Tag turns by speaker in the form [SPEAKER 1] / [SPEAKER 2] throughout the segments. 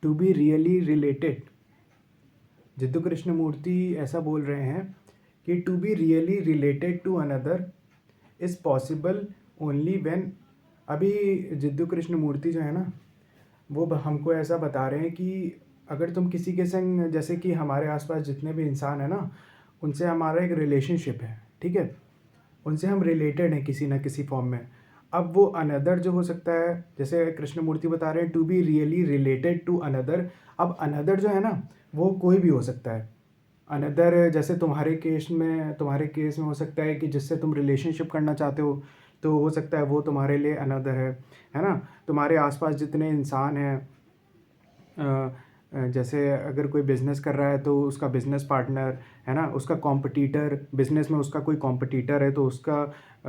[SPEAKER 1] To be really related, Jiddu Krishnamurti ऐसा बोल रहे हैं कि to be really related to another is possible only when, अभी जिद्दू कृष्णमूर्ति जो है ना वो हमको ऐसा बता रहे हैं कि अगर तुम किसी के संग, जैसे कि हमारे आसपास जितने भी इंसान है ना उनसे हमारा एक रिलेशनशिप है, ठीक है, उनसे हम रिलेटेड हैं किसी ना किसी फॉर्म में। अब वो अनदर जो हो सकता है, जैसे कृष्णमूर्ति बता रहे हैं to be really related to another, अब अनदर जो है ना वो कोई भी हो सकता है। अनदर जैसे तुम्हारे केस में हो सकता है कि जिससे तुम रिलेशनशिप करना चाहते हो, तो हो सकता है वो तुम्हारे लिए अनदर है ना। तुम्हारे आसपास जितने इंसान हैं, जैसे अगर कोई बिज़नेस कर रहा है तो उसका बिज़नेस पार्टनर है ना, उसका कॉम्पिटिटर, बिज़नेस में उसका कोई कॉम्पिटिटर है तो उसका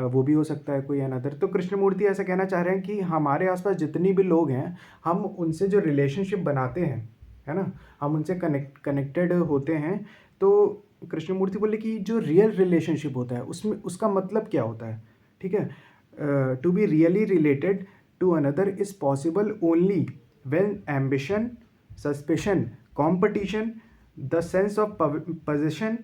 [SPEAKER 1] वो भी हो सकता है कोई अनदर। तो कृष्णमूर्ति ऐसा कहना चाह रहे हैं कि हमारे आसपास जितनी भी लोग हैं, हम उनसे जो रिलेशनशिप बनाते हैं, है ना, हम उनसे कनेक्टेड होते हैं। तो कृष्णमूर्ति बोले कि जो रियल रिलेशनशिप होता है उसमें उसका मतलब क्या होता है, ठीक है। To be really related to another is possible only when ambition, suspicion, competition, the sense of possession,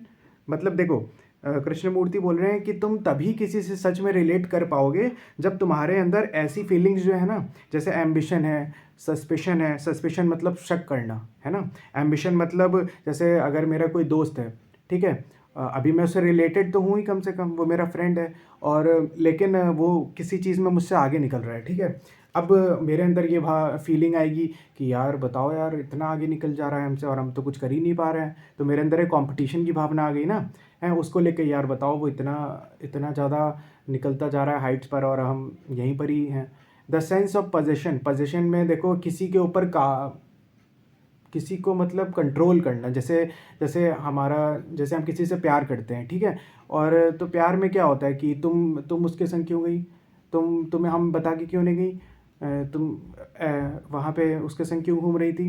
[SPEAKER 1] मतलब देखो कृष्णमूर्ति बोल रहे हैं कि तुम तभी किसी से सच में रिलेट कर पाओगे जब तुम्हारे अंदर ऐसी फीलिंग्स जो है ना, जैसे एम्बिशन है, सस्पेशन है, सस्पेशन मतलब शक करना, है ना, एम्बिशन मतलब जैसे अगर मेरा कोई दोस्त है, ठीक है, अभी मैं उससे रिलेटेड तो हूँ ही, कम से कम वो मेरा फ्रेंड है, और लेकिन वो किसी चीज़ में मुझसे आगे निकल रहा है, ठीक है। अब मेरे अंदर ये फीलिंग आएगी कि यार बताओ यार, इतना आगे निकल जा रहा है हमसे और हम तो कुछ कर ही नहीं पा रहे हैं, तो मेरे अंदर एक कंपटीशन की भावना आ गई ना, है, उसको लेके यार बताओ वो इतना इतना ज़्यादा निकलता जा रहा है हाइट्स पर और हम यहीं पर ही हैं। The sense of position, position में देखो किसी के ऊपर का, किसी को मतलब कंट्रोल करना, जैसे जैसे जैसे हम किसी से प्यार करते हैं, ठीक है, और तो प्यार में क्या होता है कि तुम उसके संग क्यों गई, तुम्हें हम बता के क्यों नहीं गई, तुम वहाँ पे उसके संग क्यों घूम रही थी,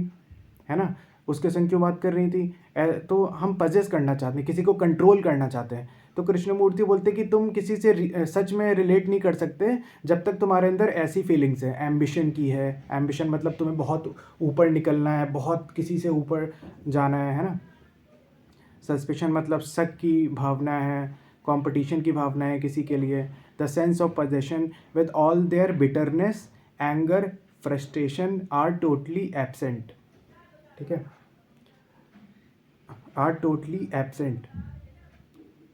[SPEAKER 1] है ना, उसके संग क्यों बात कर रही थी, तो हम पजेस करना चाहते हैं, किसी को कंट्रोल करना चाहते हैं। तो कृष्णमूर्ति बोलते हैं कि तुम किसी से सच में रिलेट नहीं कर सकते जब तक तुम्हारे अंदर ऐसी फीलिंग्स है, एम्बिशन की है, एम्बिशन मतलब तुम्हें बहुत ऊपर निकलना है, बहुत किसी से ऊपर जाना है ना, सस्पेशन मतलब शक की भावना है, कंपटीशन की भावना है किसी के लिए। The sense of possession with all their bitterness, anger, frustration are totally absent, ठीक है, आर टोटली एब्सेंट।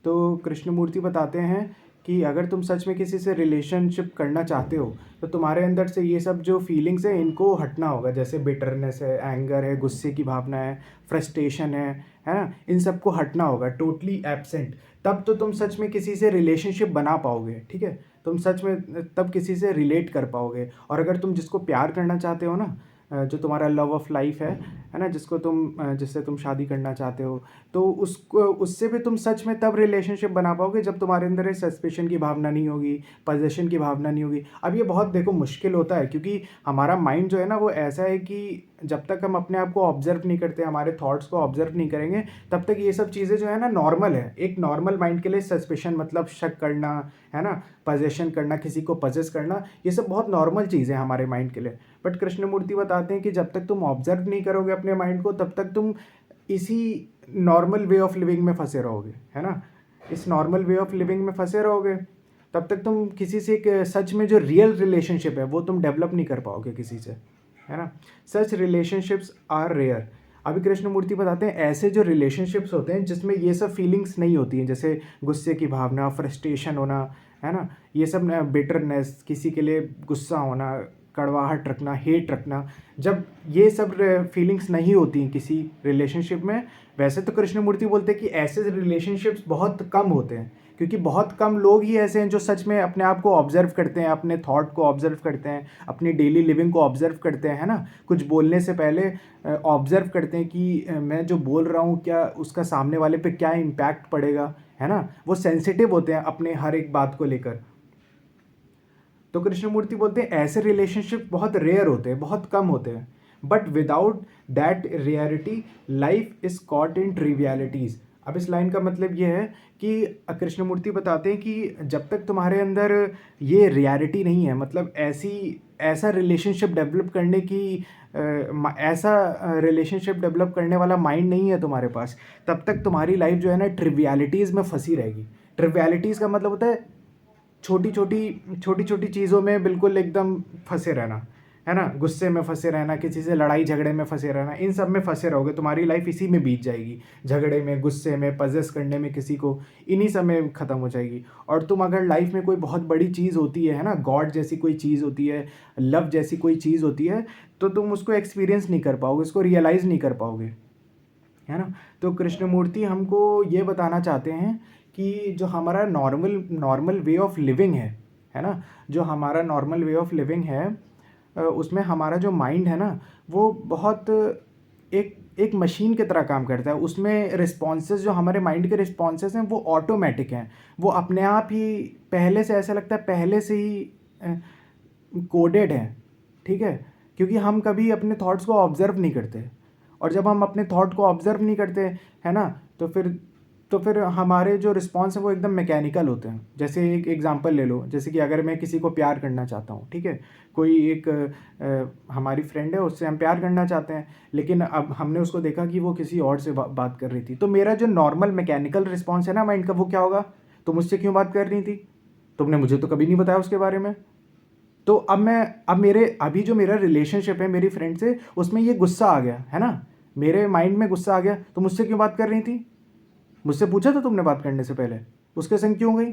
[SPEAKER 1] तो कृष्णमूर्ति बताते हैं कि अगर तुम सच में किसी से रिलेशनशिप करना चाहते हो तो तुम्हारे अंदर से ये सब जो फीलिंग्स हैं इनको हटना होगा, जैसे बिटरनेस है, एंगर है, गुस्से की भावना है, फ्रस्ट्रेशन है ना, इन सबको हटना होगा, टोटली एब्सेंट। तब तो तुम सच में किसी से रिलेशनशिप बना पाओगे, ठीक है, तुम सच में तब किसी से रिलेट कर पाओगे। और अगर तुम जिसको प्यार करना चाहते हो ना, जो तुम्हारा लव ऑफ लाइफ है ना, जिससे तुम शादी करना चाहते हो, तो उसको उससे भी तुम सच में तब रिलेशनशिप बना पाओगे जब तुम्हारे अंदर ये सस्पेशन की भावना नहीं होगी, पोजेशन की भावना नहीं होगी। अब ये बहुत देखो मुश्किल होता है क्योंकि हमारा माइंड जो है ना वो ऐसा है कि जब तक हम अपने आप को ऑब्जर्व नहीं करते, हमारे थॉट्स को ऑब्जर्व नहीं करेंगे, तब तक ये सब चीज़ें जो है ना नॉर्मल है। एक नॉर्मल माइंड के लिए सस्पेशन मतलब शक करना, है ना, पोजेशन करना, किसी को पजेस करना, ये सब बहुत नॉर्मल चीज़ है हमारे माइंड के लिए। बट कृष्णमूर्ति बताते हैं कि जब तक तुम ऑब्जर्व नहीं करोगे अपने माइंड को, तब तक तुम इसी नॉर्मल वे ऑफ लिविंग में फंसे रहोगे, है ना, इस नॉर्मल वे ऑफ लिविंग में फंसे रहोगे, तब तक तुम किसी से एक सच में जो रियल रिलेशनशिप है वो तुम डेवलप नहीं कर पाओगे किसी से, है ना। सच रिलेशनशिप्स आर रेयर। अभी कृष्णमूर्ति बताते हैं ऐसे जो रिलेशनशिप्स होते हैं जिसमें ये सब फीलिंग्स नहीं होती हैं, जैसे गुस्से की भावना, फ्रस्ट्रेशन होना, है ना, ये सब बिटरनेस, किसी के लिए गुस्सा होना, कड़वाहट रखना, हेट रखना, जब ये सब फीलिंग्स नहीं होती किसी रिलेशनशिप में। वैसे तो कृष्णमूर्ति बोलते हैं कि ऐसे रिलेशनशिप्स बहुत कम होते हैं, क्योंकि बहुत कम लोग ही ऐसे हैं जो सच में अपने आप को ऑब्जर्व करते हैं, अपने थॉट को ऑब्जर्व करते हैं, अपनी डेली लिविंग को ऑब्जर्व करते हैं, है ना, कुछ बोलने से पहले ऑब्जर्व करते हैं कि मैं जो बोल रहा हूँ क्या उसका सामने वाले पे क्या इम्पैक्ट पड़ेगा, है ना, वो सेंसिटिव होते हैं अपने हर एक बात को लेकर। तो कृष्णमूर्ति बोलते हैं ऐसे रिलेशनशिप बहुत रेयर होते हैं, बहुत कम होते हैं, but without that rarity life is caught in trivialities. अब इस लाइन का मतलब ये है कि कृष्णमूर्ति बताते हैं कि जब तक तुम्हारे अंदर ये रियलिटी नहीं है, मतलब ऐसी ऐसा रिलेशनशिप डेवलप करने की ऐसा रिलेशनशिप डेवलप करने वाला माइंड नहीं है तुम्हारे पास, तब तक तुम्हारी लाइफ जो है ना ट्रिवियलिटीज़ में फंसी रहेगी। ट्रिवियलिटीज़ का मतलब होता है छोटी छोटी चीज़ों में बिल्कुल एकदम फंसे रहना, है ना, गुस्से में फंसे रहना, किसी से लड़ाई झगड़े में फंसे रहना, इन सब में फंसे रहोगे, तुम्हारी लाइफ इसी में बीत जाएगी, झगड़े में, गुस्से में, पजेस करने में किसी को, इन्हीं सब में ख़त्म हो जाएगी। और तुम अगर लाइफ में कोई बहुत बड़ी चीज़ होती है ना, गॉड जैसी कोई चीज़ होती है, लव जैसी कोई चीज़ होती है, तो तुम उसको एक्सपीरियंस नहीं कर पाओगे, उसको रियलाइज़ नहीं कर पाओगे, है ना। तो कृष्णमूर्ति हमको ये बताना चाहते हैं कि जो हमारा normal normal way of living है ना, जो हमारा नॉर्मल वे ऑफ लिविंग है, उसमें हमारा जो माइंड है ना, वो बहुत एक एक मशीन की तरह काम करता है। उसमें रिस्पॉन्सेज, जो हमारे माइंड के रिस्पॉन्सेज हैं, वो ऑटोमेटिक हैं, वो अपने आप ही पहले से, ऐसा लगता है पहले से ही कोडेड हैं, ठीक है, क्योंकि हम कभी अपने थॉट्स को ऑब्जर्व नहीं करते। और जब हम अपने थॉट को ऑब्जर्व नहीं करते, है ना, तो फिर हमारे जो रिस्पॉन्स है वो एकदम मैकेनिकल होते हैं। जैसे एक एग्जांपल ले लो, जैसे कि अगर मैं किसी को प्यार करना चाहता हूँ, ठीक है, कोई एक हमारी फ्रेंड है, उससे हम प्यार करना चाहते हैं, लेकिन अब हमने उसको देखा कि वो किसी और से बात कर रही थी, तो मेरा जो नॉर्मल मैकेनिकल रिस्पॉन्स है ना माइंड का, वो क्या होगा, तुम मुझसे क्यों बात कर रही थी, तुमने मुझे तो कभी नहीं बताया उसके बारे में। तो अभी जो मेरा रिलेशनशिप है मेरी फ्रेंड से, उसमें ये गुस्सा आ गया, है ना, मेरे माइंड में गुस्सा आ गया, तो मुझसे क्यों बात कर रही थी, मुझसे पूछा था तुमने बात करने से पहले, उसके संग क्यों गई,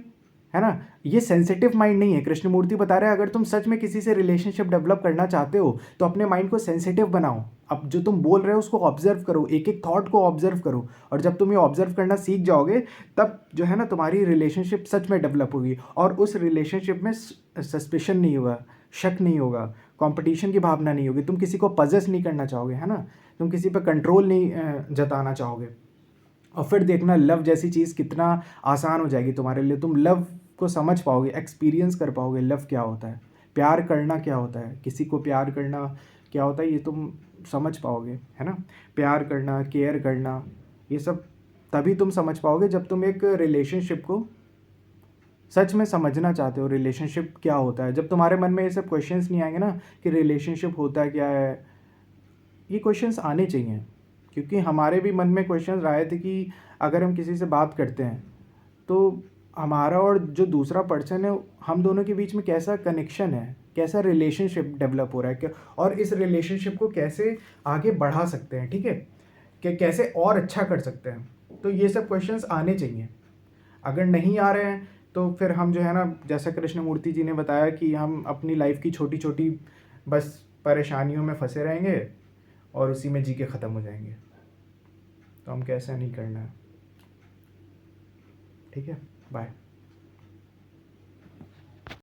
[SPEAKER 1] है ना। ये सेंसिटिव माइंड नहीं है। कृष्णमूर्ति बता रहे हैं, अगर तुम सच में किसी से रिलेशनशिप डेवलप करना चाहते हो, तो अपने माइंड को सेंसिटिव बनाओ। अब जो तुम बोल रहे हो उसको ऑब्जर्व करो, एक एक थॉट को ऑब्जर्व करो, और जब तुम ये ऑब्जर्व करना सीख जाओगे, तब जो है ना तुम्हारी रिलेशनशिप सच में डेवलप होगी, और उस रिलेशनशिप में सस्पिशन नहीं होगा, शक नहीं होगा, कंपटीशन की भावना नहीं होगी, तुम किसी को पजेस नहीं करना चाहोगे, है ना, तुम किसी पर कंट्रोल नहीं जताना चाहोगे। और फिर देखना लव जैसी चीज़ कितना आसान हो जाएगी तुम्हारे लिए, तुम लव को समझ पाओगे, एक्सपीरियंस कर पाओगे, लव क्या होता है, प्यार करना क्या होता है, किसी को प्यार करना क्या होता है, ये तुम समझ पाओगे, है ना। प्यार करना, केयर करना, ये सब तभी तुम समझ पाओगे जब तुम एक रिलेशनशिप को सच में समझना चाहते हो। रिलेशनशिप क्या होता है, जब तुम्हारे मन में ये सब क्वेश्चंस नहीं आएंगे ना कि रिलेशनशिप होता क्या है, ये क्वेश्चंस आने चाहिए, क्योंकि हमारे भी मन में क्वेश्चंस आए थे कि अगर हम किसी से बात करते हैं, तो हमारा और जो दूसरा पर्सन है, हम दोनों के बीच में कैसा कनेक्शन है, कैसा रिलेशनशिप डेवलप हो रहा है, क्या, और इस रिलेशनशिप को कैसे आगे बढ़ा सकते हैं, ठीक है, कि कैसे और अच्छा कर सकते हैं। तो ये सब क्वेश्चंस आने चाहिए। अगर नहीं आ रहे हैं, तो फिर हम जो है ना, जैसा कृष्णमूर्ति जी ने बताया कि हम अपनी लाइफ की छोटी छोटी बस परेशानियों में फंसे रहेंगे और उसी में जी के ख़त्म हो जाएंगे। तो हमको ऐसा नहीं करना है, ठीक है, बाय।